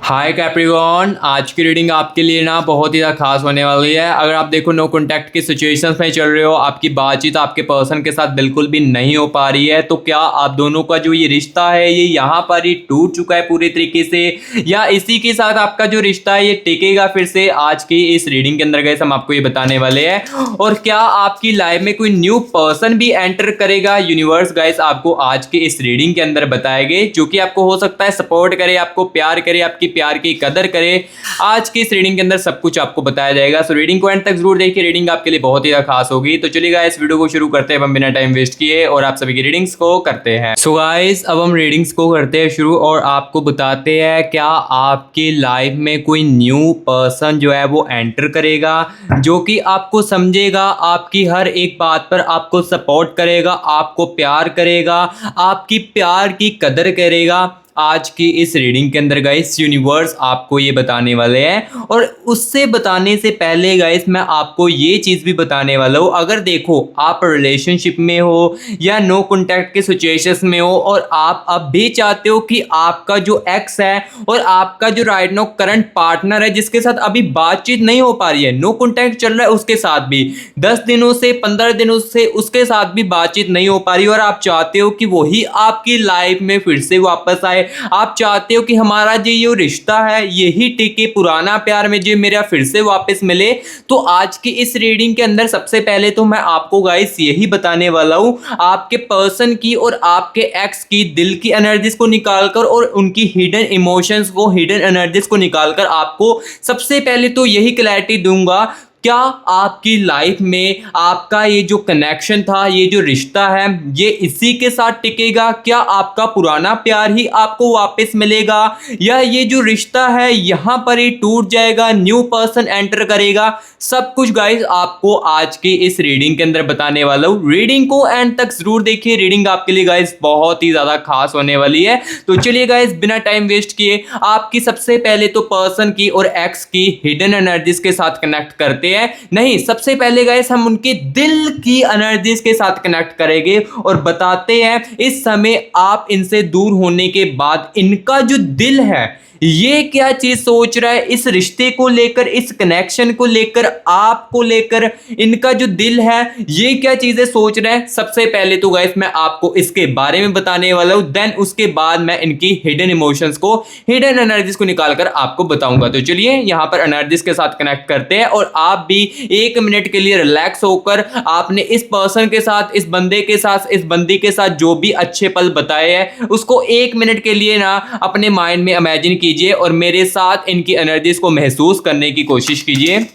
हाय Capricorn, आज की reading आपके लिए ना बहुत ही ज़्यादा खास होने वाली है। अगर आप देखो नो कॉन्टैक्ट की सिचुएशंस में चल रहे हो, आपकी बातचीत आपके पर्सन के साथ बिल्कुल भी नहीं हो पा रही है, तो क्या आप दोनों का जो ये रिश्ता है ये यहाँ पर ही टूट चुका है पूरी तरीके से, या इसी के साथ आपका जो रिश्ता है ये टिकेगा फिर से? आज की इस रीडिंग के अंदर गाइस हम आपको ये बताने वाले हैं। और क्या आपकी लाइफ में कोई न्यू पर्सन भी एंटर करेगा? यूनिवर्स गाइस आपको आज के इस रीडिंग के अंदर बताएंगे, जो कि आपको हो सकता है सपोर्ट करे, आपको प्यार करे, आपकी प्यार की कदर करे। आज की इस रीडिंग के अंदर सब कुछ आपको बताया जाएगा। सो रीडिंग को एंड तक जरूर देखिए, रीडिंग आपके लिए बहुत ही खास होगी। तो चलिए गाइस वीडियो को शुरू करते हैं हम बिना टाइम वेस्ट किए और आप सभी की रीडिंग्स को करते हैं। सो गाइस अब हम रीडिंग्स को करते हैं शुरू और आपको बताते हैं क्या आपकी लाइफ में कोई न्यू पर्सन जो है वो एंटर करेगा, जो कि आपको समझेगा, आपकी हर एक बात पर आपको सपोर्ट करेगा, आपको प्यार करेगा, आपकी प्यार की कदर करेगा। आज की इस रीडिंग के अंदर गाइस यूनिवर्स आपको ये बताने वाले हैं। और उससे बताने से पहले गाइस मैं आपको ये चीज़ भी बताने वाला हूँ, अगर देखो आप रिलेशनशिप में हो या नो कॉन्टैक्ट के सिचुएशंस में हो और आप अब भी चाहते हो कि आपका जो एक्स है और आपका जो राइट नो करंट पार्टनर है जिसके साथ अभी बातचीत नहीं हो पा रही है, नो कॉन्टैक्ट चल रहा है उसके साथ भी 10 दिनों से 15 दिनों से उसके साथ भी बातचीत नहीं हो पा रही, और आप चाहते हो कि वही आपकी लाइफ में फिर से वापस आए, आप चाहते हो कि हमारा जो ये रिश्ता है यही टिके, पुराना प्यार में जो मेरा फिर से वापस मिले, तो आज की इस रीडिंग के अंदर सबसे पहले तो मैं आपको गाइस यही बताने वाला हूं, आपके पर्सन की और आपके एक्स की दिल की एनर्जीज को निकालकर और उनकी हिडन इमोशंस को, हिडन एनर्जीज को निकालकर आपको सबसे पहले तो यही क्लैरिटी दूंगा, क्या आपकी लाइफ में आपका ये जो कनेक्शन था, ये जो रिश्ता है ये इसी के साथ टिकेगा? क्या आपका पुराना प्यार ही आपको वापस मिलेगा, या ये जो रिश्ता है यहां पर ही टूट जाएगा, न्यू पर्सन एंटर करेगा? सब कुछ गाइस आपको आज की इस रीडिंग के अंदर बताने वाला हूं। रीडिंग को एंड तक जरूर देखिए, रीडिंग आपके लिए गाइस बहुत ही ज्यादा खास होने वाली है। तो चलिए गाइस बिना टाइम वेस्ट किए आपकी सबसे पहले तो पर्सन की और एक्स की हिडन एनर्जीज के साथ कनेक्ट करते हैं। नहीं, सबसे पहले गाइस हम उनके दिल की एनर्जीज के साथ कनेक्ट करेंगे और बताते हैं इस समय आप इनसे दूर होने के बाद इनका जो दिल है ये क्या चीज सोच रहा है इस रिश्ते को लेकर, इस कनेक्शन को लेकर, आपको लेकर इनका जो दिल है ये क्या चीजें सोच रहे हैं। सबसे पहले तो गाइस मैं आपको इसके बारे में बताने वाला हूं, देन उसके बाद मैं इनकी हिडन इमोशंस को, हिडन एनर्जीज को निकालकर आपको बताऊंगा। तो चलिए यहां पर एनर्जीज के साथ कनेक्ट करते हैं और आप भी 1 मिनट के लिए रिलैक्स होकर आपने इस पर्सन के साथ, इस बंदे के साथ, इस बंदी के साथ जो भी अच्छे पल बताए हैं उसको 1 मिनट के लिए ना अपने माइंड में इमेजिन कीजिए और मेरे साथ इनकी एनर्जीज को महसूस करने की कोशिश कीजिए।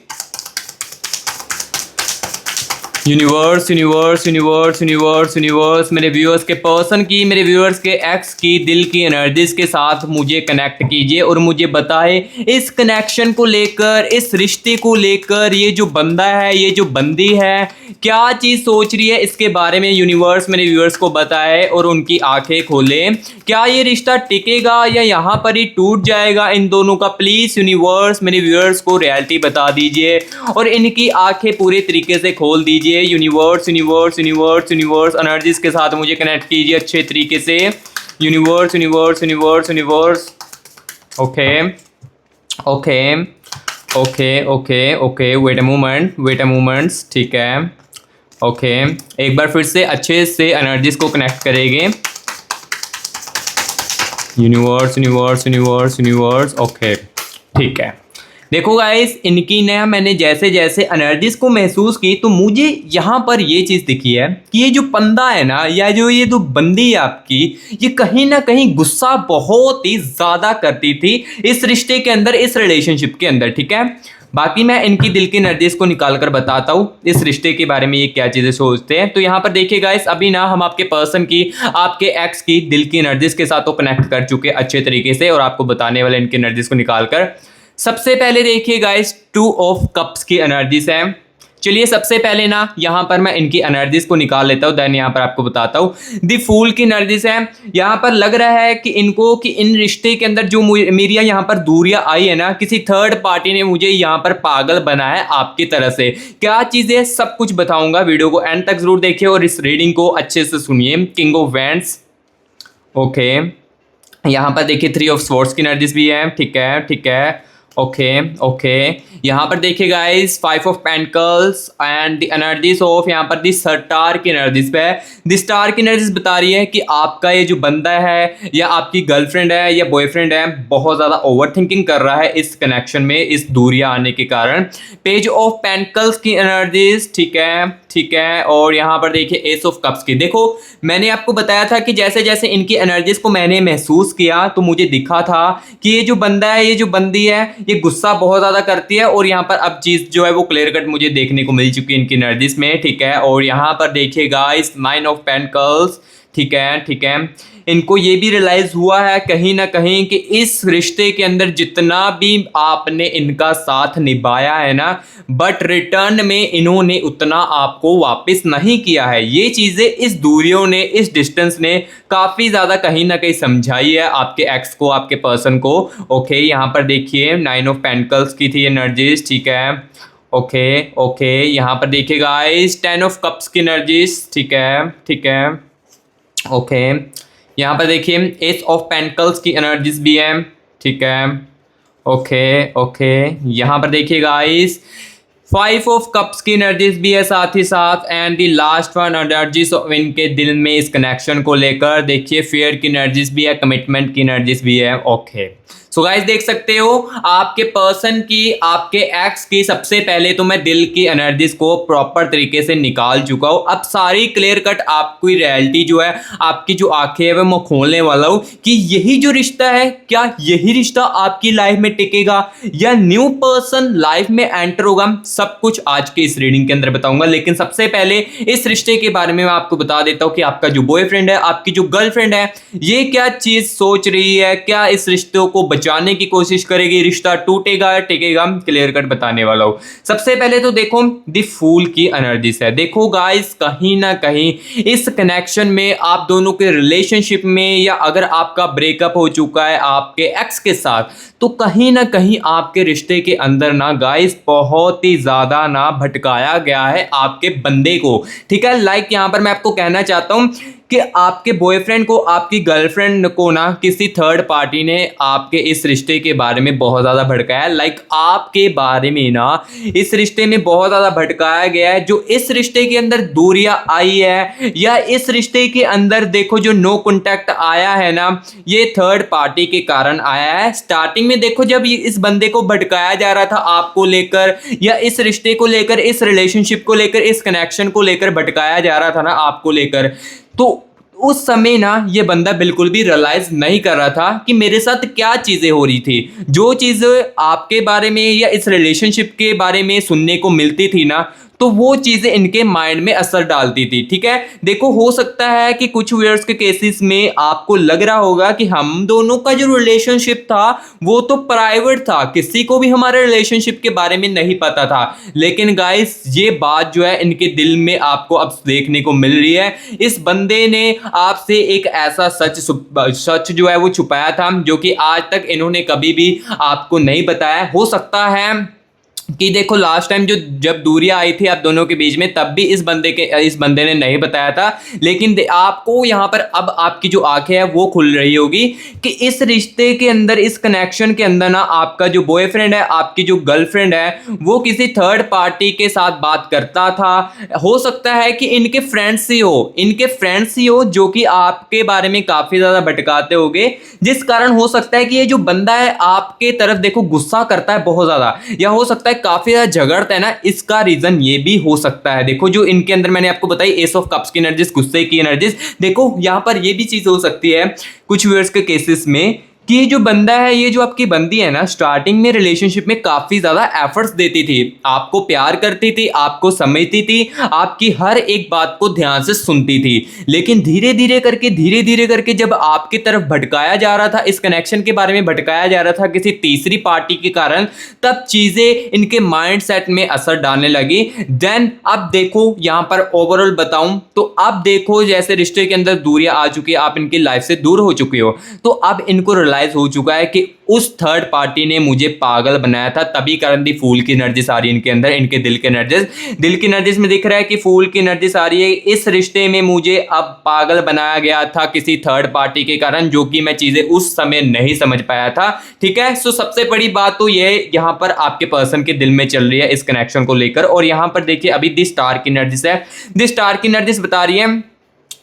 Universe universe universe universe universe मेरे व्यूअर्स के पर्सन की, मेरे व्यूअर्स के एक्स की दिल की एनर्जीज के साथ मुझे कनेक्ट कीजिए और मुझे बताए इस कनेक्शन को लेकर, इस रिश्ते को लेकर ये जो बंदा है, ये जो बंदी है क्या चीज़ सोच रही है इसके बारे में। यूनिवर्स मेरे व्यूअर्स को बताए और उनकी आंखें खोले, क्या ये रिश्ता टिकेगा या यहाँ पर ही टूट जाएगा इन दोनों का? प्लीज़ यूनिवर्स मेरे व्यूअर्स को रियलिटी बता दीजिए और इनकी आंखें पूरे तरीके से खोल दीजिए। Universe universe universe universe energies के साथ मुझे कनेक्ट कीजिए अच्छे तरीके से। Universe universe universe universe okay okay okay okay okay wait a moment, ठीक है, ओके एक बार फिर से अच्छे से एनर्जीज को कनेक्ट करेंगे। Universe universe universe universe okay ठीक है। देखो गाइस इनकी ना मैंने जैसे जैसे एनर्जीज को महसूस की तो मुझे यहाँ पर ये चीज़ दिखी है कि ये जो बंदा है ना, या जो ये जो बंदी है आपकी, ये कहीं ना कहीं गुस्सा बहुत ही ज़्यादा करती थी इस रिश्ते के अंदर, इस रिलेशनशिप के अंदर, ठीक है। बाकी मैं इनकी दिल की एनर्जीज को निकाल कर बताता हूँ इस रिश्ते के बारे में ये क्या चीज़ें सोचते हैं। तो यहाँ पर देखिए गाइस अभी ना हम आपके पर्सन की, आपके एक्स की दिल की एनर्जीज के साथ तो कनेक्ट कर चुके अच्छे तरीके से और आपको बताने वाले इनकी एनर्जीज को निकालकर। सबसे पहले देखिए गाइस 2 ऑफ कप्स की एनर्जीज है। चलिए सबसे पहले ना यहाँ पर मैं इनकी एनर्जीज को निकाल लेता हूँ, देन यहाँ पर आपको बताता हूँ। द फूल की एनर्जीज है। यहाँ पर लग रहा है कि इनको, कि इन रिश्ते के अंदर जो मेरी यहाँ पर दूरियां आई है ना, किसी थर्ड पार्टी ने मुझे यहाँ पर पागल बनाया है आपकी तरह से। क्या चीज़ें सब कुछ बताऊंगा, वीडियो को एंड तक जरूर देखिए और इस रीडिंग को अच्छे से सुनिए। किंग ऑफ वैंड्स, ओके यहाँ पर देखिए 3 ऑफ स्वॉर्ड्स की एनर्जीज भी है, ठीक है ठीक है, ओके ओके। यहाँ पर देखिए guys 5 of pentacles and the energies of यहाँ पर दी स्टार की एनर्जीज पे है। द स्टार की एनर्जीज बता रही है कि आपका ये जो बंदा है या आपकी गर्लफ्रेंड है या बॉयफ्रेंड है बहुत ज़्यादा ओवर थिंकिंग कर रहा है इस कनेक्शन में, इस दूरियां आने के कारण। पेज ऑफ पेंटिकल्स की एनर्जीज, ठीक है ठीक है। और यहाँ पर देखिए एस ऑफ कप्स की। देखो मैंने आपको बताया था कि जैसे जैसे इनकी एनर्जीज को मैंने महसूस किया तो मुझे दिखा था कि ये जो बंदा है ये जो बंदी है ये गुस्सा बहुत ज़्यादा करती है, और यहाँ पर अब चीज़ जो है वो क्लियर कट मुझे देखने को मिल चुकी है इनकी एनर्जीज में, ठीक है। और यहाँ पर देखिए गाइस 9 ऑफ पेंटिकल्स, ठीक है ठीक है। इनको ये भी रियलाइज हुआ है कहीं ना कहीं कि इस रिश्ते के अंदर जितना भी आपने इनका साथ निभाया है ना, बट रिटर्न में इन्होंने उतना आपको वापस नहीं किया है। ये चीज़ें इस दूरियों ने, इस डिस्टेंस ने काफ़ी ज़्यादा कहीं ना कहीं समझाई है आपके एक्स को, आपके पर्सन को। ओके यहाँ पर देखिए 9 ऑफ पेंटिकल्स की थी एनर्जीज, ठीक है ओके ओके। यहाँ पर देखिए गाइस 10 ऑफ कप्स की एनर्जीज, ठीक है ठीक है ओके। यहाँ पर देखिए एस ऑफ पेंटिकल्स की एनर्जीज भी है, ठीक है ओके ओके। यहाँ पर देखिए गाइस 5 ऑफ कप्स की एनर्जीज भी है साथ ही साथ, and the last one energies इनके दिल में इस कनेक्शन को लेकर देखिए फेयर की एनर्जीज भी है, कमिटमेंट की एनर्जीज भी है, ओके। सो गाइस देख सकते हो आपके पर्सन की, आपके एक्स की सबसे पहले तो मैं दिल की एनर्जीज को प्रॉपर तरीके से निकाल चुका हूँ। अब सारी क्लियर कट आपकी रियलिटी जो है, आपकी जो आंखें है वो मैं खोलने वाला हूँ कि यही जो रिश्ता है, क्या यही रिश्ता आपकी लाइफ में टिकेगा या न्यू पर्सन लाइफ में एंटर होगा, सब कुछ आज के इस रीडिंग के अंदर बताऊंगा। लेकिन सबसे पहले इस रिश्ते के बारे में मैं आपको बता देता हूँ कि आपका जो बॉयफ्रेंड है, आपकी जो गर्लफ्रेंड है, ये क्या चीज सोच रही है, क्या इस रिश्ते को बचाने की कोशिश करेगी, रिश्ता टूटेगा टिकेगा, क्लियर कट बताने वाला हूं। सबसे पहले तो देखो द फूल की एनर्जी से। देखो गाइस कहीं ना कहीं इस कनेक्शन में, आप दोनों के रिलेशनशिप में, या अगर आपका ब्रेकअप हो चुका है आपके एक्स के साथ, तो कहीं ना कहीं आपके रिश्ते के अंदर ना गाइस बहुत ही ज्यादा ना भटकाया गया है आपके बंदे को, ठीक है। लाइक यहां पर मैं आपको कहना चाहता हूं कि आपके बॉयफ्रेंड को, आपकी गर्लफ्रेंड को ना किसी थर्ड पार्टी ने आपके इस रिश्ते के बारे में बहुत ज़्यादा भड़काया। लाइक आपके बारे में ना इस रिश्ते में बहुत ज़्यादा भड़काया गया है। जो इस रिश्ते के अंदर दूरियां आई है, या इस रिश्ते के अंदर देखो जो नो कॉन्टैक्ट आया है ना, ये थर्ड पार्टी के कारण आया है। स्टार्टिंग में देखो जब इस बंदे को भड़काया जा रहा था आपको लेकर, या इस रिश्ते को लेकर, इस रिलेशनशिप को लेकर, इस कनेक्शन को लेकर भटकाया जा रहा था ना आपको लेकर, तो उस समय ना ये बंदा बिल्कुल भी रियलाइज नहीं कर रहा था कि मेरे साथ क्या चीजें हो रही थी। जो चीजें आपके बारे में या इस रिलेशनशिप के बारे में सुनने को मिलती थी ना, तो वो चीजें इनके माइंड में असर डालती थी, ठीक है। देखो हो सकता है कि कुछ व्यूअर्स के केसेस में आपको लग रहा होगा कि हम दोनों का जो रिलेशनशिप था वो तो प्राइवेट था, किसी को भी हमारे रिलेशनशिप के बारे में नहीं पता था। लेकिन गाइस ये बात जो है इनके दिल में आपको अब देखने को मिल रही है। इस बंदे ने आपसे एक ऐसा सच जो है वो छुपाया था, जो कि आज तक इन्होंने कभी भी आपको नहीं बताया। हो सकता है कि देखो लास्ट टाइम जब दूरियां आई थी आप दोनों के बीच में, तब भी इस बंदे ने नहीं बताया था। लेकिन आपको यहाँ पर अब आपकी जो आंखें है वो खुल रही होगी कि इस रिश्ते के अंदर, इस कनेक्शन के अंदर ना आपका जो बॉयफ्रेंड है, आपकी जो गर्लफ्रेंड है, वो किसी थर्ड पार्टी के साथ बात करता था। हो सकता है कि इनके फ्रेंड्स ही हो जो कि आपके बारे में काफी ज्यादा भटकाते होंगे, जिस कारण हो सकता है कि ये जो बंदा है आपके तरफ देखो गुस्सा करता है बहुत ज्यादा, या हो सकता है काफी ज्यादा झगड़ता है ना, इसका रीजन ये भी हो सकता है। देखो जो इनके अंदर मैंने आपको बताई एस ऑफ कप्स की एनर्जीज, गुस्से की एनर्जीज, देखो यहां पर ये भी चीज हो सकती है कुछ व्यूअर्स के केसेस में कि ये जो बंदा है, ये जो आपकी बंदी है ना, स्टार्टिंग में रिलेशनशिप में काफी ज्यादा एफर्ट्स देती थी, आपको प्यार करती थी, आपको समझती थी, आपकी हर एक बात को ध्यान से सुनती थी। लेकिन धीरे धीरे करके जब आपकी तरफ भटकाया जा रहा था, इस कनेक्शन के बारे में भटकाया जा रहा था किसी तीसरी पार्टी के कारण, तब चीजें इनके माइंड सेट में असर डालने लगी। देन अब देखो यहां पर ओवरऑल बताऊं तो अब देखो जैसे रिश्ते के अंदर दूरियां आ चुकी है, आप इनकी लाइफ से दूर हो चुके हो, तो अब इनको रियलाइज हो चुका है कि उस थर्ड पार्टी ने मुझे पागल बनाया था, तभी कारण दी फूल की एनर्जी आ रही है इनके अंदर, इनके दिल की एनर्जीज में दिख रहा है कि फूल की एनर्जी आ रही है। इस रिश्ते में मुझे अब पागल बनाया गया था किसी थर्ड पार्टी के कारण, जो कि मैं चीजें उस समय नहीं समझ पाया था। ठीक है, सो सबसे बड़ी बात तो ये यहाँ पर आपके पर्सन के दिल में चल रही है इस कनेक्शन को लेकर। और यहाँ पर देखिए अभी दी स्टार की एनर्जीज है, दी स्टार की एनर्जीज बता रही है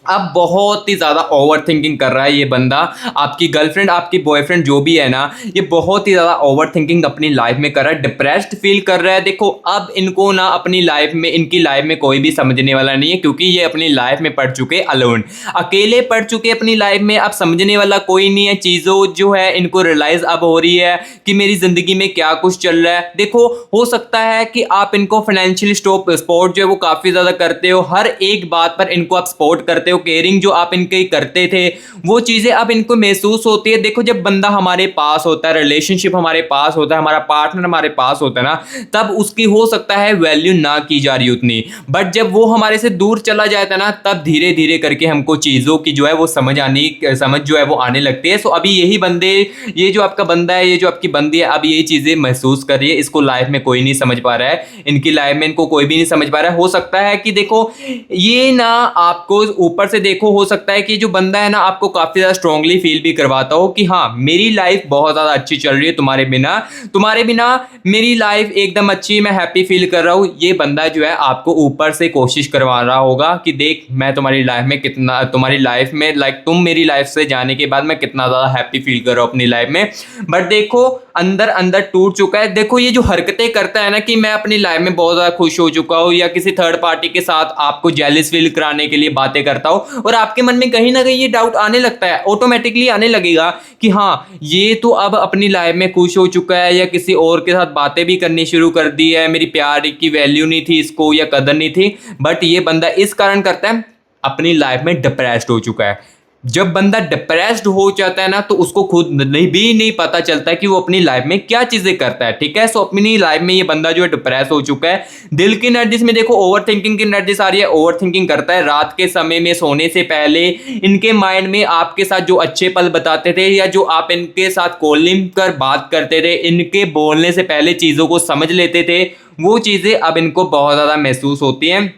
अब बहुत ही ज्यादा ओवर थिंकिंग कर रहा है ये बंदा। आपकी गर्लफ्रेंड, आपकी बॉयफ्रेंड जो भी है ना, ये बहुत ही ज्यादा ओवर थिंकिंग अपनी लाइफ में कर रहा है, डिप्रेस्ड फील कर रहा है। देखो अब इनको ना अपनी लाइफ में, इनकी लाइफ में कोई भी समझने वाला नहीं है, क्योंकि ये अपनी लाइफ में पढ़ चुके अलोन, अकेले पढ़ चुके अपनी लाइफ में। अब समझने वाला कोई नहीं है, चीजों जो है इनको रियलाइज अब हो रही है कि मेरी जिंदगी में क्या कुछ चल रहा है। देखो हो सकता है कि आप इनको फाइनेंशियली सपोर्ट जो है वो काफी ज्यादा करते हो, हर एक बात पर इनको आप सपोर्ट करते हो, केयरिंग जो आप इनके करते थे वो चीजें अब इनको महसूस होती है। देखो जब बंदा हमारे पास होता है, रिलेशनशिप हमारे पास होता है, हमारा पार्टनर हमारे पास होता है ना, तब उसकी हो सकता है वैल्यू ना की जा रही उतनी, बट जब वो हमारे से दूर चला जाता है ना, तब धीरे धीरे करके हमको चीजों की जो है वो समझ जो है वो आने लगती है। सो अभी यही बंदे, ये जो आपका बंदा है, ये जो आपकी बंदी है, अब ये चीजें महसूस कर रही है। इसको लाइफ में कोई नहीं समझ पा रहा है, इनकी लाइफ में इनको कोई भी नहीं समझ पा रहा है। हो सकता है कि देखो ये ना आपको ऊपर से देखो, हो सकता है कि जो बंदा है ना आपको काफी ज्यादा स्ट्रांगली फील भी करवाता हो कि हाँ मेरी लाइफ बहुत ज्यादा अच्छी चल रही है, तुम्हारे बिना मेरी लाइफ एकदम अच्छी, मैं हैप्पी फील कर रहा हूं। ये बंदा जो है आपको ऊपर से कोशिश करवा रहा होगा कि देख मैं तुम्हारी लाइफ में कितना, तुम्हारी लाइफ में लाइक तुम मेरी लाइफ से जाने के बाद मैं कितना ज्यादा हैप्पी फील कर रहा हूं अपनी लाइफ में, बट देखो अंदर अंदर टूट चुका है। देखो ये जो हरकतें करता है ना कि मैं अपनी लाइफ में बहुत ज्यादा खुश हो चुका हूं, या किसी थर्ड पार्टी के साथ आपको जेलस फील कराने के लिए बातें करता हूं, और आपके मन में कहीं ना कहीं ये डाउट आने लगता है, ऑटोमेटिकली आने लगेगा कि हाँ ये तो अब अपनी लाइफ में खुश हो चुका है, या किसी और के साथ बातें भी करनी शुरू कर दी है, मेरी प्यार की वैल्यू नहीं थी इसको या कदर नहीं थी। बट ये बंदा इस कारण करता है, अपनी लाइफ में डिप्रेस्ड हो चुका है। जब बंदा डिप्रेस्ड हो जाता है ना, तो उसको खुद नहीं पता चलता है कि वो अपनी लाइफ में क्या चीजें करता है। ठीक है, सो अपनी लाइफ में ये बंदा जो है डिप्रेस हो चुका है। दिल की एनर्जीज में देखो ओवर थिंकिंग की एनर्जीज आ रही है, ओवर थिंकिंग करता है रात के समय में सोने से पहले। इनके माइंड में आपके साथ जो अच्छे पल बताते थे, या जो आप इनके साथ कॉलिंग कर बात करते थे, इनके बोलने से पहले चीजों को समझ लेते थे, वो चीजें अब इनको बहुत ज्यादा महसूस होती हैं।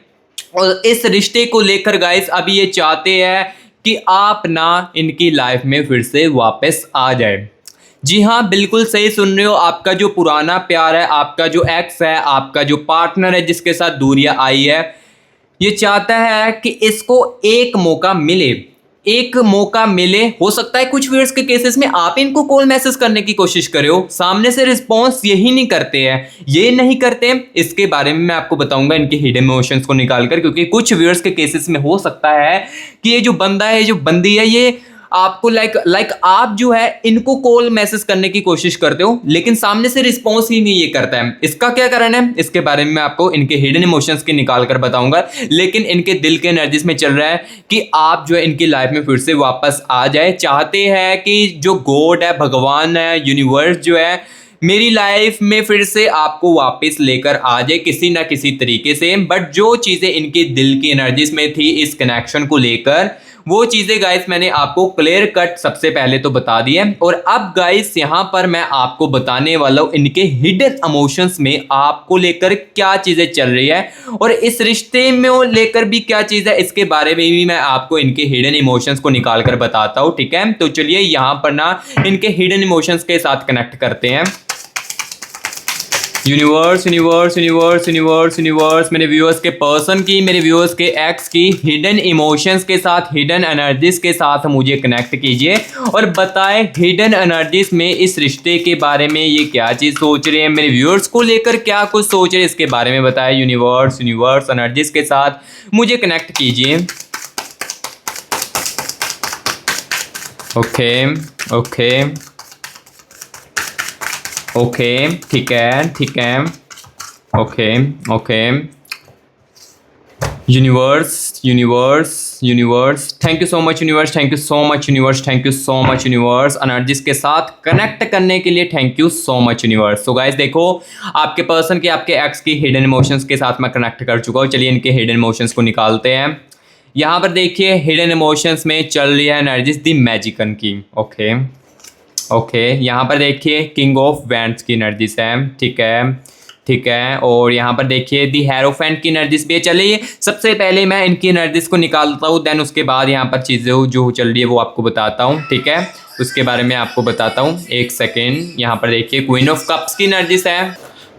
और इस रिश्ते को लेकर गाइस अभी ये चाहते हैं कि आप ना इनकी लाइफ में फिर से वापस आ जाए। जी हाँ, बिल्कुल सही सुन रहे हो। आपका जो पुराना प्यार है, आपका जो एक्स है, आपका जो पार्टनर है जिसके साथ दूरियां आई है, ये चाहता है कि इसको एक मौका मिले, एक मौका मिले। हो सकता है कुछ व्यूअर्स के केसेस में आप इनको कॉल मैसेज करने की कोशिश करे हो, सामने से रिस्पॉन्स यही नहीं करते हैं, ये नहीं करते। इसके बारे में मैं आपको बताऊंगा इनके हिडन इमोशंस को निकालकर, क्योंकि कुछ व्यूअर्स के केसेस में हो सकता है कि ये जो बंदा है, जो बंदी है, ये आपको लाइक आप जो है इनको कॉल मैसेज करने की कोशिश करते हो, लेकिन सामने से रिस्पॉन्स ही नहीं ये करता है। इसका क्या कारण है, इसके बारे में मैं आपको इनके हिडन इमोशंस के निकाल कर बताऊंगा। लेकिन इनके दिल के एनर्जीज में चल रहा है कि आप जो है इनकी लाइफ में फिर से वापस आ जाए। चाहते हैं कि जो गॉड है, भगवान है, यूनिवर्स जो है, मेरी लाइफ में फिर से आपको वापस लेकर आ जाए किसी ना किसी तरीके से। बट जो चीजें इनके दिल की एनर्जीज में थी इस कनेक्शन को लेकर, वो चीजें गाइस मैंने आपको क्लियर कट सबसे पहले तो बता दी है। और अब गाइस यहाँ पर मैं आपको बताने वाला हूँ इनके हिडन इमोशंस में आपको लेकर क्या चीजें चल रही है, और इस रिश्ते में लेकर भी क्या चीज है, इसके बारे में भी मैं आपको इनके हिडन इमोशंस को निकाल कर बताता हूँ। ठीक है, तो चलिए यहाँ पर ना इनके हिडन इमोशंस के साथ कनेक्ट करते हैं। Universe universe universe universe universe मेरे व्यूअर्स के पर्सन की, मेरे व्यूअर्स के एक्स की हिडन इमोशंस के साथ, हिडन एनर्जीज के साथ मुझे कनेक्ट कीजिए और बताएं हिडन एनर्जीज में इस रिश्ते के बारे में ये क्या चीज़ सोच रहे हैं, मेरे व्यूअर्स को लेकर क्या कुछ सोच रहे हैं, इसके बारे में बताएं। यूनिवर्स यूनिवर्स एनर्जीज के साथ मुझे कनेक्ट कीजिए। ओके ओके ओके, ठीक है ठीक है, okay okay. Universe universe universe, thank you so much universe, thank you so much universe, thank you so much universe. Energies के साथ कनेक्ट करने के लिए thank you so much universe. So guys देखो, आपके पर्सन की, आपके एक्स की हिडन इमोशंस के साथ मैं कनेक्ट कर चुका हूँ। चलिए इनके हिडन इमोशंस को निकालते हैं। यहाँ पर देखिए हिडन इमोशंस में चल रही है एनर्जीज दी मैजिकन की। ओके ओके, यहाँ पर देखिए किंग ऑफ वैंड्स की एनर्जीज है, ठीक है, ठीक है। और यहाँ पर देखिए दी हेरोफेंट की एनर्जीज भी है। चलिए सबसे पहले मैं इनकी एनर्जीज को निकालता हूँ, देन उसके बाद यहाँ पर चीज़ें जो चल रही है वो आपको बताता हूँ, ठीक है, उसके बारे में आपको बताता हूँ। एक सेकेंड, यहाँ पर देखिए क्वीन ऑफ कप्स की एनर्जीज है,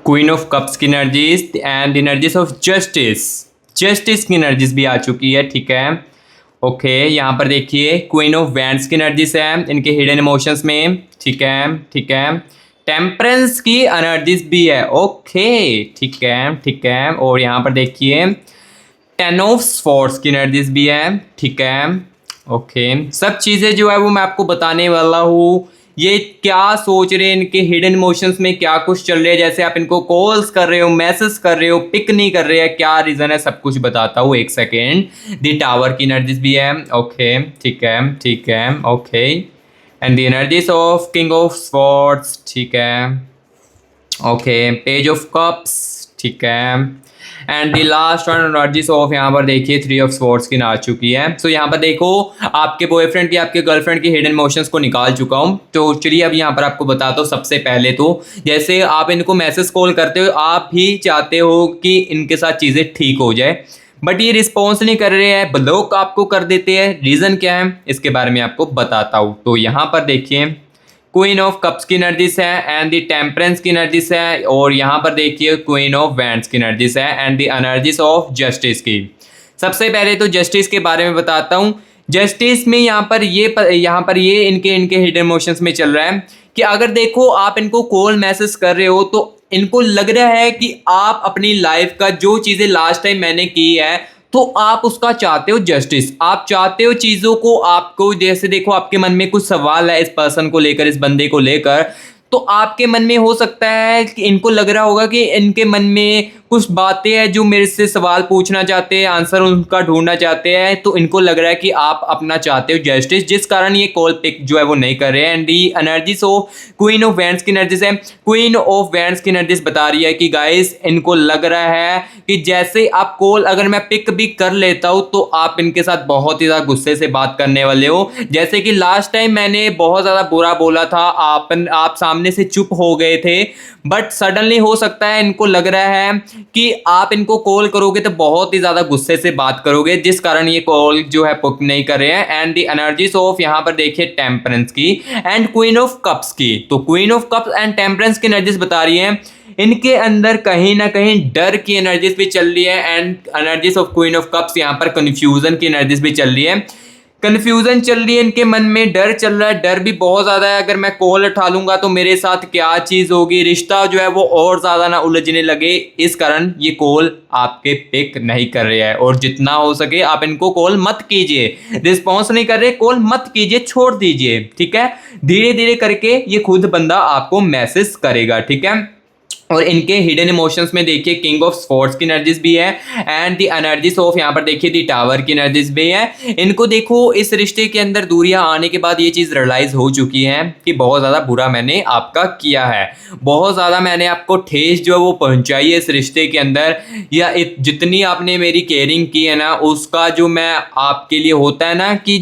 क्वीन ऑफ कप्स की energies and energies of justice, justice की एनर्जीज भी आ चुकी है, ठीक है। ओके, यहाँ पर देखिए क्वीन ऑफ वैंड्स की एनर्जीज है इनके हिडन इमोशंस में, ठीक है, ठीक है। टेम्परेंस की एनर्जीज भी है, ओके, ठीक है, ठीक है। और यहाँ पर देखिए टेन ऑफ स्वॉर्ड्स की एनर्जीज भी है, ठीक है, ओके। सब चीज़ें जो है वो मैं आपको बताने वाला हूँ। ये क्या सोच रहे हैं, इनके हिडन इमोशंस में क्या कुछ चल रहा है, जैसे आप इनको कॉल्स कर रहे हो, मैसेज कर रहे हो, पिक नहीं कर रहे हैं, क्या रीज़न है, सब कुछ बताता हूँ। एक सेकेंड, द टावर की एनर्जीज भी है, ओके, ठीक है, ठीक है, okay. And the energies of king of swords, ठीक है, ओके, पेज ऑफ कप्स, ठीक है। And the last one energies of, यहाँ पर देखिए थ्री ऑफ स्वॉर्ड्स की आ चुकी है। सो यहाँ पर देखो आपके बॉयफ्रेंड की, आपके गर्लफ्रेंड की हिडन इमोशंस को निकाल चुका हूँ। तो चलिए अब यहाँ पर आपको बताता हूँ। सबसे पहले तो जैसे आप इनको मैसेज कॉल करते हो, आप भी चाहते हो कि इनके साथ चीज़ें ठीक हो जाए, बट ये रिस्पॉन्स नहीं कर रहे हैं, ब्लॉक आपको कर देते हैं। रीज़न क्या है इसके बारे में आपको बताता हूँ। तो यहाँ पर देखिए क्वीन ऑफ कप्स की एनर्जीज है एंड द टेम्परेंस की एनर्जीज है, और यहाँ पर देखिए क्वीन ऑफ वैंड्स की एनर्जीज है and the energies of justice की। सबसे पहले तो जस्टिस के बारे में बताता हूँ। जस्टिस में यहाँ पर ये इनके हिडन इमोशंस में चल रहा है कि अगर देखो आप इनको कॉल मैसेज कर रहे हो तो इनको लग रहा है कि आप अपनी लाइफ का जो चीज़ें लास्ट टाइम मैंने की है तो आप उसका चाहते हो जस्टिस, आप चाहते हो चीज़ों को, आपको जैसे देखो आपके मन में कुछ सवाल है इस पर्सन को लेकर, इस बंदे को लेकर, तो आपके मन में हो सकता है कि इनको लग रहा होगा कि इनके मन में कुछ बातें हैं जो मेरे से सवाल पूछना चाहते हैं, आंसर उनका ढूंढना चाहते हैं, तो इनको लग रहा है कि आप अपना चाहते हो जस्टिस, जिस कारण ये कॉल पिक जो है वो नहीं कर रहे हैं। And the energies of queen of wands की एनर्जीज है, क्वीन ऑफ वैंड्स की एनर्जीज बता रही है कि गाइस इनको लग रहा है कि जैसे आप कॉल अगर मैं पिक भी कर लेता हूं तो आप इनके साथ बहुत ही ज़्यादा गुस्से से बात करने वाले हो। जैसे कि लास्ट टाइम मैंने बहुत ज़्यादा बुरा बोला था, आप सामने से चुप हो गए थे, बट सडनली हो सकता है इनको लग रहा है कि आप इनको कॉल करोगे तो बहुत ही ज़्यादा गुस्से से बात करोगे, जिस कारण ये कॉल जो है पिक नहीं कर रहे हैं। एंड द एनर्जीज ऑफ यहाँ पर देखिए टेम्परेंस की एंड क्वीन ऑफ कप्स की। तो queen of cups and temperance की एनर्जीज बता रही है इनके अंदर कहीं ना कहीं डर की एनर्जीज भी चल रही है। And energies of queen of cups यहाँ पर कंफ्यूजन की एनर्जीज भी चल रही है, कंफ्यूजन चल रही है इनके मन में, डर चल रहा है, डर भी बहुत ज़्यादा है। अगर मैं कॉल उठा लूंगा तो मेरे साथ क्या चीज़ होगी, रिश्ता जो है वो और ज़्यादा ना उलझने लगे, इस कारण ये कॉल आपके पिक नहीं कर रहे हैं। और जितना हो सके आप इनको कॉल मत कीजिए, रिस्पॉन्स नहीं कर रहे कॉल मत कीजिए, छोड़ दीजिए, ठीक है। धीरे धीरे करके ये खुद बंदा आपको मैसेज करेगा, ठीक है। और इनके हिडन इमोशंस में देखिए किंग ऑफ स्वॉर्ड्स की एनर्जीज भी है एंड दी एनर्जीज ऑफ यहाँ पर देखिए दी टावर की एनर्जीज भी है। इनको देखो इस रिश्ते के अंदर दूरियां आने के बाद ये चीज़ रियलाइज हो चुकी है कि बहुत ज़्यादा बुरा मैंने आपका किया है, बहुत ज़्यादा मैंने आपको ठेस जो है वो पहुँचाई है इस रिश्ते के अंदर, या जितनी आपने मेरी केयरिंग की है ना उसका जो मैं आपके लिए होता है ना कि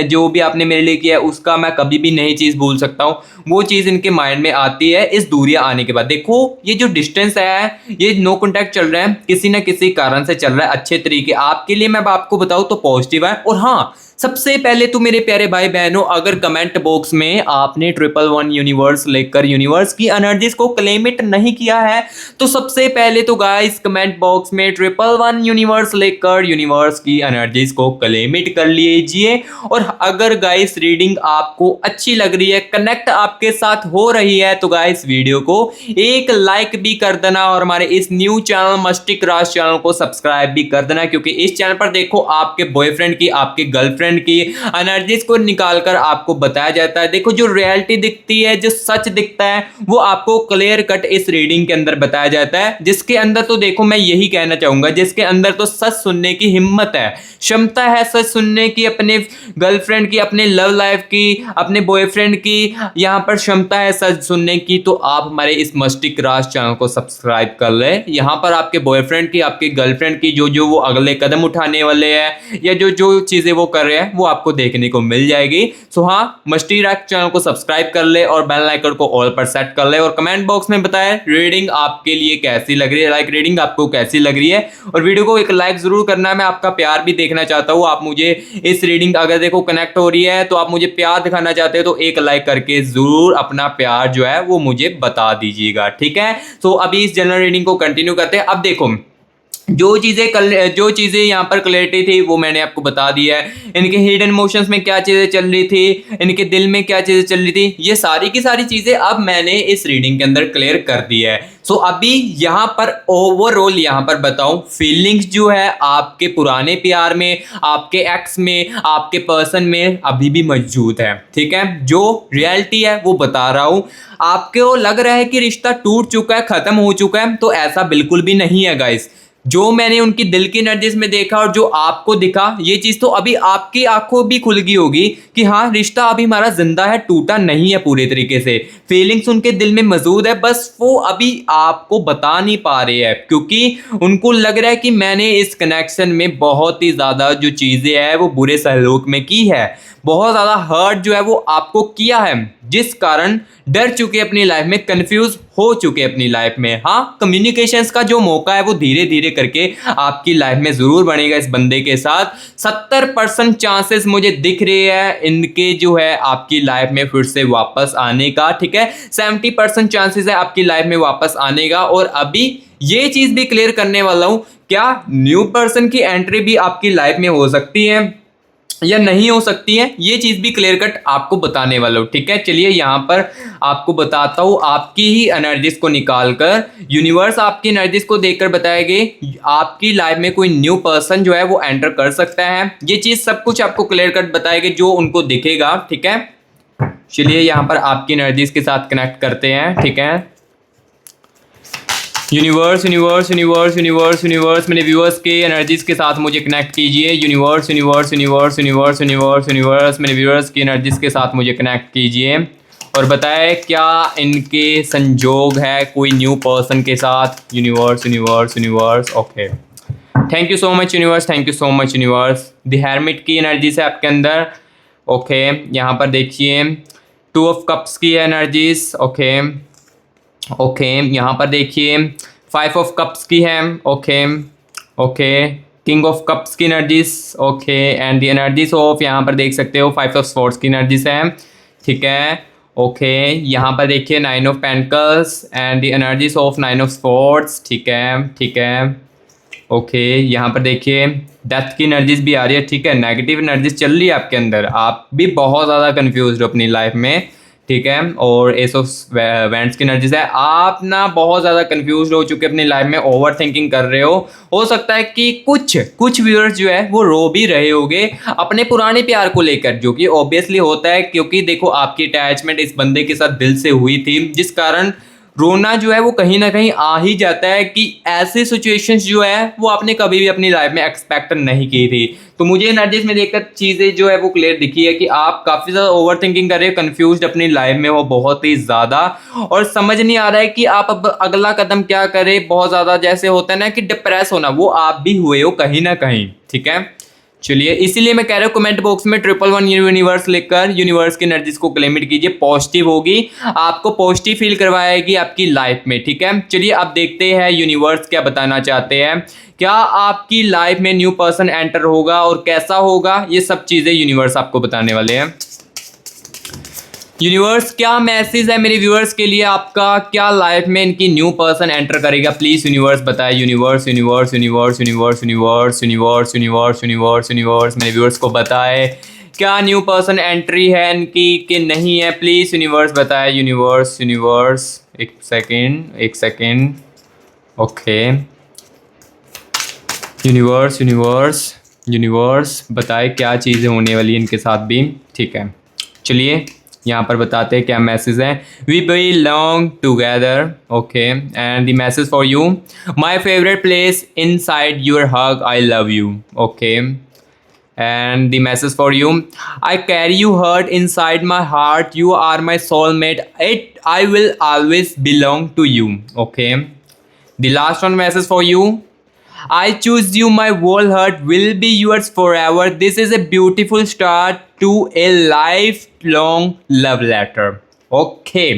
जो भी आपने मेरे लिए किया है उसका मैं कभी भी नई चीज़ भूल सकता हूँ, वो चीज़ इनके माइंड में आती है इस दूरियां आने के बाद। देखो ये जो डिस्टेंस है, ये नो कांटेक्ट चल रहा है, किसी ना किसी कारण से चल रहा है, अच्छे तरीके आपके लिए मैं आपको बताऊं तो पॉजिटिव है। और हाँ, सबसे पहले तो मेरे प्यारे भाई बहनों, अगर कमेंट बॉक्स में आपने 111 यूनिवर्स लेकर यूनिवर्स की एनर्जीज को क्लेमिट नहीं किया है तो सबसे पहले तो गाइस कमेंट बॉक्स में 111 यूनिवर्स लेकर यूनिवर्स की एनर्जीज को क्लेमिट कर लीजिए। और अगर गाइस रीडिंग आपको अच्छी लग रही है, कनेक्ट आपके साथ हो रही है, तो गाइस वीडियो को एक लाइक भी कर देना और हमारे इस न्यू चैनल मस्टिक राज चैनल को सब्सक्राइब भी कर देना, क्योंकि इस चैनल पर देखो आपके बॉयफ्रेंड की, आपके गर्लफ्रेंड की एनर्जीज को निकालकर आपको बताया जाता है। देखो जो रियलिटी दिखती है, जो सच दिखता है, वो आपको क्लियर कट इस रीडिंग के अंदर बताया जाता है, जिसके अंदर तो देखो मैं यही कहना चाहूंगा, जिसके अंदर तो सच सुनने की हिम्मत है, क्षमता है सच सुनने की, अपने गर्लफ्रेंड की, अपने लव लाइफ की, अपने बॉयफ्रेंड की यहाँ पर क्षमता है सच सुनने की, तो आप हमारे इस मस्टिक राज चैनल को सब्सक्राइब कर ले। यहाँ पर आपके बॉयफ्रेंड की, आपके गर्लफ्रेंड की जो वो अगले कदम उठाने वाले हैं या जो चीजें वो कर रहे हैं है वो आपको देखने को मिल जाएगी। सो हाँ, मस्टी रैक चैनल को सब्सक्राइब कर ले और बेल आइकन को ऑल पर सेट कर ले और कमेंट बॉक्स में बताएं रीडिंग आपके लिए कैसी लग रही है, लाइक रीडिंग आपको कैसी लग रही है। और वीडियो को एक लाइक जरूर करना है, मैं आपका प्यार भी देखना चाहता हूँ। आप मुझे इस रीडिंग अगर देखो कनेक्ट हो रही है तो आप मुझे प्यार दिखाना चाहते हो तो एक लाइक करके जरूर अपना प्यार जो है वो मुझे बता दीजिएगा, ठीक है। तो अभी इस जनरल रीडिंग को कंटिन्यू करते हैं। अब देखो जो चीज़ें यहाँ पर क्लैरिटी थी वो मैंने आपको बता दिया है। इनके हिडन इमोशंस में क्या चीज़ें चल रही थी, इनके दिल में क्या चीज़ें चल रही थी, ये सारी की सारी चीज़ें अब मैंने इस रीडिंग के अंदर क्लियर कर दी है। सो अभी यहाँ पर ओवरऑल यहाँ पर बताऊं, फीलिंग्स जो है आपके पुराने प्यार में, आपके एक्स में, आपके पर्सन में अभी भी मौजूद है, ठीक है। जो रियलिटी है वो बता रहा हूँ। आपको लग रहा है कि रिश्ता टूट चुका है, खत्म हो चुका है, तो ऐसा बिल्कुल भी नहीं है गाइस। जो मैंने उनकी दिल की एनर्जीज में देखा और जो आपको दिखा, ये चीज तो अभी आपकी आंखों भी खुल गई होगी कि हाँ, रिश्ता अभी हमारा जिंदा है, टूटा नहीं है पूरे तरीके से। फीलिंग्स उनके दिल में मौजूद है, बस वो अभी आपको बता नहीं पा रहे हैं क्योंकि उनको लग रहा है कि मैंने इस कनेक्शन में बहुत ही ज्यादा जो चीजें हैं वो बुरे सहयोग में की है, बहुत ज्यादा हर्ट जो है वो आपको किया है, जिस कारण डर चुके अपनी लाइफ में, कंफ्यूज हो चुके अपनी लाइफ में। हाँ, कम्युनिकेशंस का जो मौका है वो धीरे धीरे करके आपकी लाइफ में जरूर बनेगा इस बंदे के साथ। 70% चांसेस मुझे दिख रहे हैं इनके जो है आपकी लाइफ में फिर से वापस आने का, ठीक है। 70% चांसेस है आपकी लाइफ में वापस आने का। और अभी ये चीज भी क्लियर करने वाला हूं, क्या न्यू पर्सन की एंट्री भी आपकी लाइफ में हो सकती है या नहीं हो सकती है, ये चीज भी क्लियर कट आपको बताने वाला हूँ, ठीक है। चलिए यहाँ पर आपको बताता हूँ, आपकी ही एनर्जीज को निकाल कर यूनिवर्स आपकी एनर्जीज को देखकर बताएगी आपकी लाइफ में कोई न्यू पर्सन जो है वो एंटर कर सकता है। ये चीज सब कुछ आपको क्लियर कट बताएगी जो उनको दिखेगा, ठीक है। चलिए यहाँ पर आपकी एनर्जीज के साथ कनेक्ट करते हैं, ठीक है। Universe universe universe universe universe मेरे व्यूअर्स के एनर्जीज के साथ मुझे कनेक्ट कीजिए। Universe universe universe universe universe universe मेरे व्यूअर्स की एनर्जीज के साथ मुझे कनेक्ट कीजिए और बताएं क्या इनके संजोग है कोई न्यू पर्सन के साथ। Universe universe universe okay, thank you so much universe, thank you so much universe. The hermit की एनर्जीज है आपके अंदर, ओके। यहाँ पर देखिए 2 ऑफ कप्स की एनर्जीज, ओके ओके। यहाँ पर देखिए 5 ऑफ कप्स की है, okay okay. King of cups की energies, okay. And the energies of यहाँ पर देख सकते हो 5 ऑफ स्वॉर्ड्स की एनर्जीज है, ठीक है, ओके। यहाँ पर देखिए 9 of pentacles and the energies of 9 of swords, ठीक है ठीक है, ओके। यहाँ पर देखिए डेथ की एनर्जीज भी आ रही है, ठीक है। नेगेटिव एनर्जीज चल रही है आपके अंदर, आप भी बहुत ज़्यादा कंफ्यूज हो अपनी लाइफ में, ठीक है। और एस ऑफ वैंड्स की एनर्जीज है, आप ना बहुत ज़्यादा कंफ्यूज हो चुके अपनी लाइफ में, ओवर थिंकिंग कर रहे हो सकता है कि कुछ व्यूअर्स जो है वो रो भी रहे होंगे अपने पुराने प्यार को लेकर, जो कि ऑब्वियसली होता है क्योंकि देखो आपकी अटैचमेंट इस बंदे के साथ दिल से हुई थी, जिस कारण रोना जो है वो कहीं ना कहीं आ ही जाता है कि ऐसी सिचुएशंस जो है वो आपने कभी भी अपनी लाइफ में एक्सपेक्ट नहीं की थी। तो मुझे एनर्जीज में देखकर चीज़ें जो है वो क्लियर दिखी है कि आप काफ़ी ज़्यादा ओवर थिंकिंग कर रहे हो, कंफ्यूज्ड अपनी लाइफ में हो बहुत ही ज़्यादा, और समझ नहीं आ रहा है कि आप अब अगला कदम क्या करें। बहुत ज़्यादा जैसे होता है ना कि डिप्रेस होना, वो आप भी हुए हो कहीं ना कहीं, ठीक है। चलिए इसीलिए मैं कह रहा हूँ कमेंट बॉक्स में 111 यूनिवर्स लिखकर यूनिवर्स की एनर्जीज को क्लेमिट कीजिए, पॉजिटिव होगी, आपको पॉजिटिव फील करवाएगी आपकी लाइफ में, ठीक है। चलिए अब देखते हैं यूनिवर्स क्या बताना चाहते हैं, क्या आपकी लाइफ में न्यू पर्सन एंटर होगा और कैसा होगा, ये सब चीज़ें यूनिवर्स आपको बताने वाले हैं। यूनिवर्स क्या मैसेज है मेरे व्यूअर्स के लिए आपका, क्या लाइफ में इनकी न्यू पर्सन एंटर करेगा, प्लीज यूनिवर्स बताए। Universe universe universe universe universe universe universe universe universe मेरे व्यूअर्स को बताए क्या न्यू पर्सन एंट्री है इनकी कि नहीं है, प्लीज यूनिवर्स बताए। यूनिवर्स यूनिवर्स एक second okay. Universe universe universe बताए क्या चीज़ें होने वाली है इनके साथ भी, ठीक है। चलिए यहाँ पर बताते हैं क्या मैसेज है। We belong together, okay, and the message for you, my favourite place inside your hug, I love you, okay. And the message for you, I carry you heart inside my heart, you are my soulmate, it I will always belong to you, okay. The last one message for you, I choose you, my whole heart will be yours forever. This is a beautiful start to a lifelong love letter. Okay.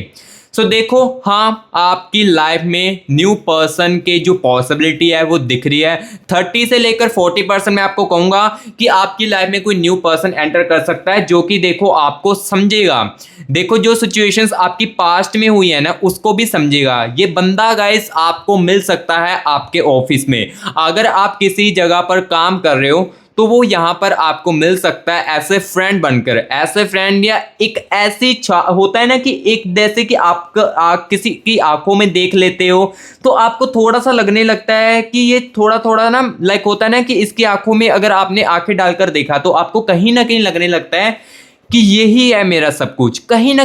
सो देखो, हाँ आपकी life में new person के जो possibility है वो दिख रही है। 30 से लेकर 40% मैं आपको कहूँगा कि आपकी लाइफ में कोई न्यू पर्सन एंटर कर सकता है जो कि देखो आपको समझेगा। देखो जो सिचुएशंस आपकी पास्ट में हुई है ना उसको भी समझेगा। ये बंदा गाइस आपको मिल सकता है आपके ऑफिस में। अगर आप किसी जगह पर काम कर रहे हो तो वो यहाँ पर आपको मिल सकता है ऐसे फ्रेंड बनकर। ऐसे फ्रेंड या एक ऐसी होता है ना कि एक जैसे कि आप किसी की आंखों में देख लेते हो तो आपको थोड़ा सा लगने लगता है कि ये थोड़ा थोड़ा ना लाइक होता है ना कि इसकी आंखों में अगर आपने आंखें डालकर देखा तो आपको कहीं ना कहीं लगने लगता है कि यही है मेरा सब कुछ। कहीं ना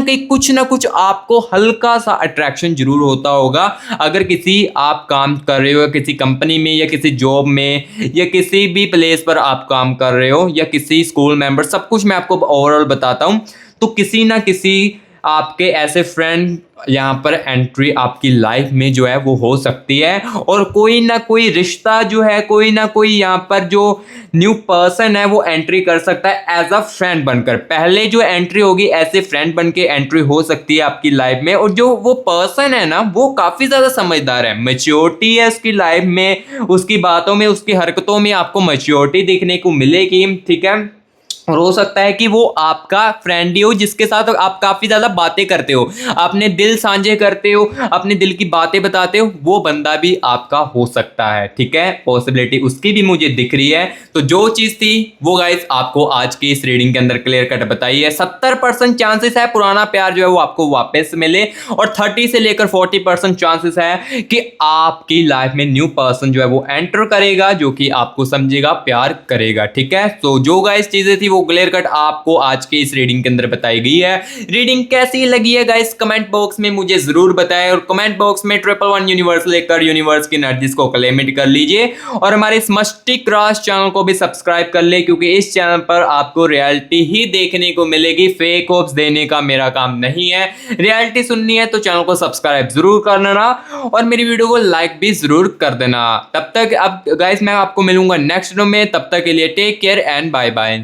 कुछ आपको हल्का सा अट्रैक्शन जरूर होता होगा। अगर किसी आप काम कर रहे हो किसी कंपनी में या किसी जॉब में या किसी भी प्लेस पर आप काम कर रहे हो या किसी स्कूल मेंबर, सब कुछ मैं आपको ओवरऑल बताता हूँ। तो किसी ना किसी आपके ऐसे फ्रेंड यहाँ पर एंट्री आपकी लाइफ में जो है वो हो सकती है और कोई ना कोई रिश्ता जो है कोई ना कोई यहाँ पर जो न्यू पर्सन है वो एंट्री कर सकता है एज अ फ्रेंड बनकर। पहले जो एंट्री होगी ऐसे फ्रेंड बन के एंट्री हो सकती है आपकी लाइफ में। और जो वो पर्सन है ना वो काफ़ी ज़्यादा समझदार है, मैच्योरिटी है उसकी लाइफ में, उसकी बातों में उसकी हरकतों में आपको मैच्योरिटी देखने को मिलेगी। ठीक है, और हो सकता है कि वो आपका फ्रेंड ही हो जिसके साथ आप काफ़ी ज़्यादा बातें करते हो, अपने दिल साझे करते हो, अपने दिल की बातें बताते हो, वो बंदा भी आपका हो सकता है। ठीक है, पॉसिबिलिटी उसकी भी मुझे दिख रही है। तो जो चीज़ थी वो गाइस आपको आज की इस रीडिंग के अंदर क्लियर कट बताई है। 70% चांसेस है पुराना प्यार जो है वो आपको वापस मिले और 30 से लेकर 40% चांसेस है कि आपकी लाइफ में न्यू पर्सन जो है वो एंटर करेगा जो कि आपको समझेगा, प्यार करेगा। ठीक है, तो जो गाइस चीज़ें थी वो क्लियर कट आपको आज के इस रीडिंग के अंदर बताई गई है। रीडिंग कैसी लगी है गाइस कमेंट बॉक्स में मुझे जरूर बताएं और कमेंट बॉक्स में 111 यूनिवर्स लेकर यूनिवर्स की एनर्जीज को क्लेमिट कर लीजिए और हमारे इस मस्टी क्रॉस चैनल को भी सब्सक्राइब कर ले क्योंकि इस चैनल पर आपको रियलिटी ही देखने को मिलेगी। फेक होप्स देने का मेरा काम नहीं है, रियलिटी सुननी है तो चैनल को सब्सक्राइब जरूर कर देना और मेरी वीडियो को लाइक भी जरूर कर देना। तब तक अब गाइस मैं आपको मिलूंगा नेक्स्ट वीडियो में, तब तक के लिए take care and bye bye.